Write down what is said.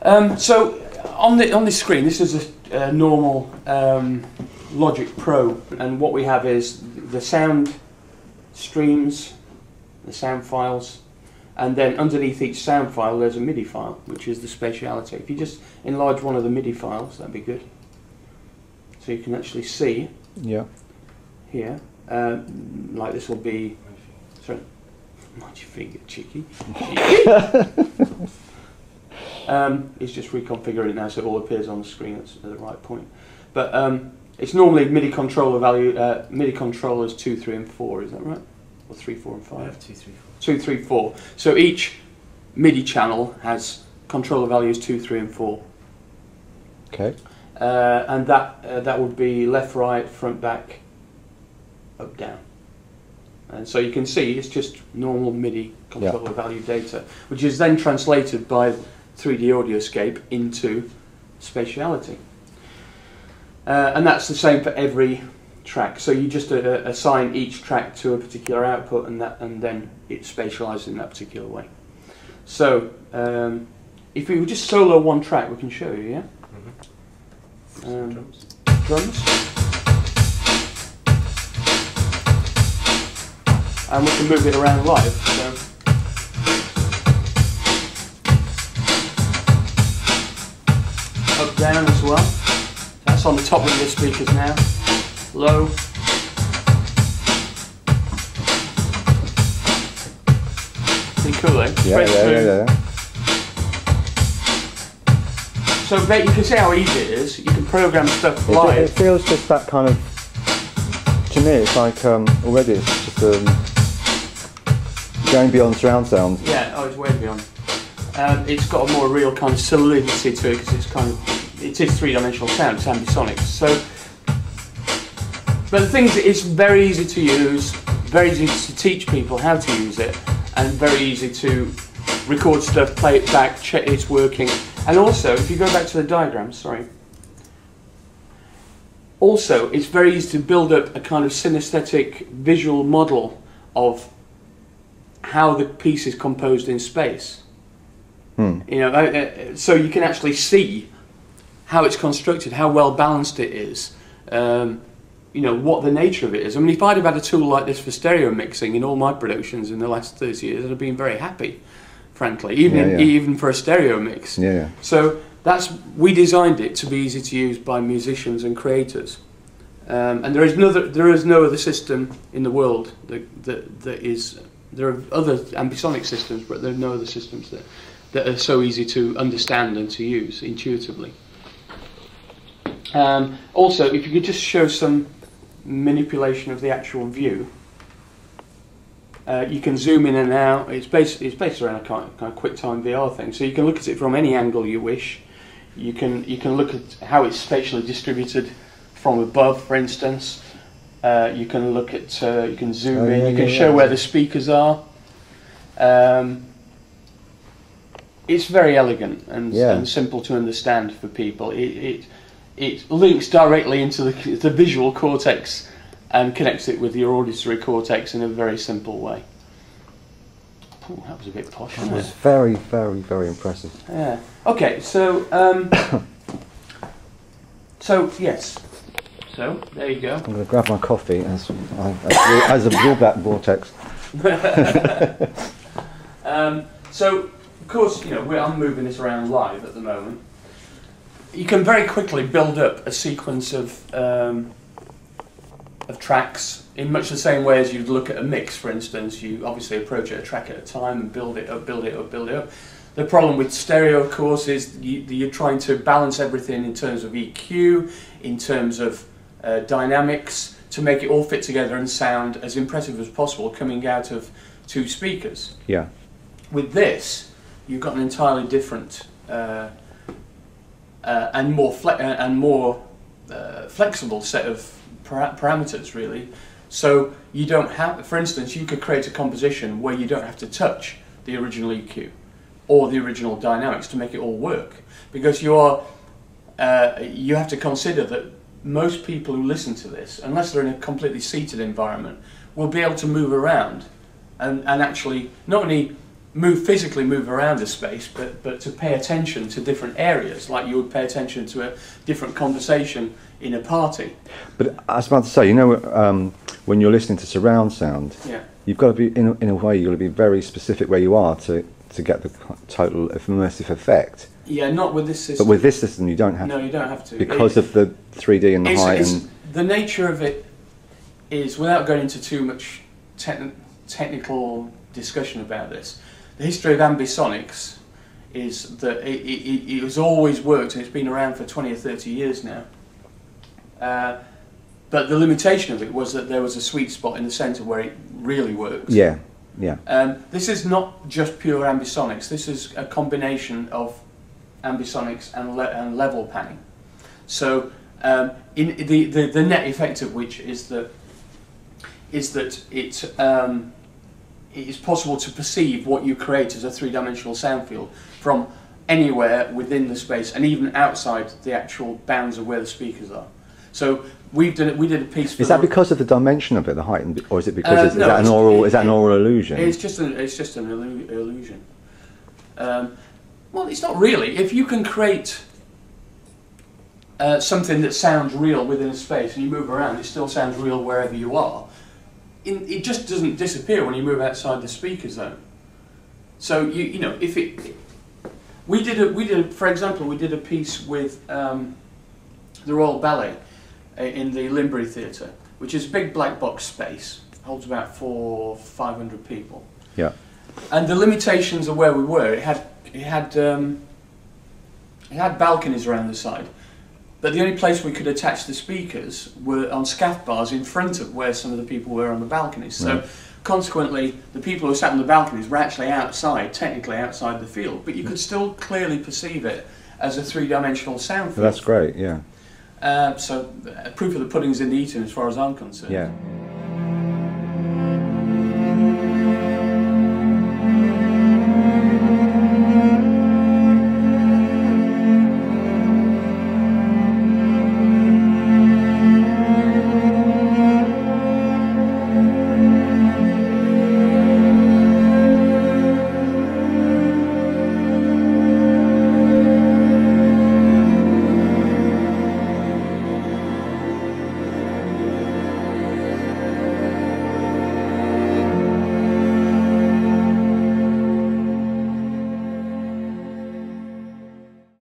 So on this screen, this is a normal Logic Pro, and what we have is the sound streams, the sound files, and then underneath each sound file there's a MIDI file, which is the spatiality. If you just enlarge one of the MIDI files, that'd be good. So you can actually see here, like this will be, sorry, not your finger, cheeky. It's just reconfiguring it now so it all appears on the screen at the right point. But it's normally MIDI controller value, MIDI controllers 2, 3 and 4, is that right? Or 3, 4 and 5? We have 2, 3, 4. 2, 3, 4. So each MIDI channel has controller values 2, 3 and 4. Okay. And that would be left, right, front, back, up, down. And so you can see it's just normal MIDI controller value data, which is then translated by 3D Audioscape into spatiality. And that's the same for every track. So you just assign each track to a particular output, and then it spatializes in that particular way. So if we just solo one track, we can show you, yeah? Drums. Drums. And we can move it around live. So. Up, down as well. That's on the top of your speakers now. Low. Pretty cool, eh? Yeah. So you can see how easy it is. You can program stuff live. It feels just that kind of, to me it's like already it's just going beyond surround sound. Yeah, oh, it's way beyond. It's got a more real kind of solidity to it because it's kind of, it is three-dimensional sound, it's ambisonic. So, but the thing is, it's very easy to use, very easy to teach people how to use it, and very easy to record stuff, play it back, check it's working. And also, if you go back to the diagram, sorry. Also, it's very easy to build up a kind of synesthetic visual model of how the piece is composed in space. You know, so you can actually see how it's constructed, how well balanced it is. You know, what the nature of it is. I mean, if I'd have had a tool like this for stereo mixing in all my productions in the last 30 years, I'd have been very happy, frankly, even for a stereo mix. So we designed it to be easy to use by musicians and creators. And there is no other system in the world that is. There are other ambisonic systems, but there are no other systems that are so easy to understand and to use intuitively. Also, if you could just show some manipulation of the actual view. You can zoom in and out. It's based around a kind of QuickTime VR thing. So you can look at it from any angle you wish. You can look at how it's spatially distributed from above, for instance. You can look at you can zoom in. You can show where the speakers are. It's very elegant and simple to understand for people. It links directly into the visual cortex and connects it with your auditory cortex in a very simple way. Ooh, that was a bit posh, wasn't it? It was very, very, very impressive. Yeah. Okay, so so yes. So there you go. I'm going to grab my coffee as absorb that vortex. So of course, you know, I'm moving this around live at the moment. You can very quickly build up a sequence of tracks in much the same way as you'd look at a mix, for instance. You obviously approach it a track at a time and build it up, build it up, build it up. The problem with stereo, of course, is you're trying to balance everything in terms of EQ, in terms of dynamics, to make it all fit together and sound as impressive as possible coming out of two speakers. Yeah. With this, you've got an entirely different and more flexible set of parameters, really. So you don't have, for instance, you could create a composition where you don't have to touch the original EQ or the original dynamics to make it all work, because you have to consider that most people who listen to this, unless they're in a completely seated environment, will be able to move around and actually not only physically move around a space, but to pay attention to different areas, like you would pay attention to a different conversation in a party. But I was about to say, you know, when you're listening to surround sound, Yeah. you've got to be, in a way, you've got to be very specific where you are to get the total immersive effect. Yeah, not with this system. But with this system, you don't have No, to. you don't have to. Because of the 3D and the height. And the nature of it is, without going into too much technical discussion about this, the history of ambisonics is that it has always worked, and it's been around for 20 or 30 years now. But the limitation of it was that there was a sweet spot in the centre where it really worked. yeah, yeah. This is not just pure ambisonics. This is a combination of ambisonics and level panning. So in the net effect of which is that it is possible to perceive what you create as a three-dimensional sound field from anywhere within the space and even outside the actual bounds of where the speakers are. So we did a piece. For is that because of the dimension of it, the height, or is it because no, is that an oral illusion? It's just an illusion. Well, it's not really. If you can create something that sounds real within a space and you move around, it still sounds real wherever you are. It just doesn't disappear when you move outside the speaker zone. So you know, if it, for example, we did a piece with the Royal Ballet in the Limbury Theatre, which is a big black box space, holds about 400-500 people. Yeah. And the limitations of where we were, it had balconies around the side. But the only place we could attach the speakers were on scaff bars in front of where some of the people were on the balconies. So consequently, the people who sat on the balconies were actually outside, technically outside the field, but you could still clearly perceive it as a three-dimensional sound field. That's great, yeah. So proof of the pudding's in the eating as far as I'm concerned. Yeah.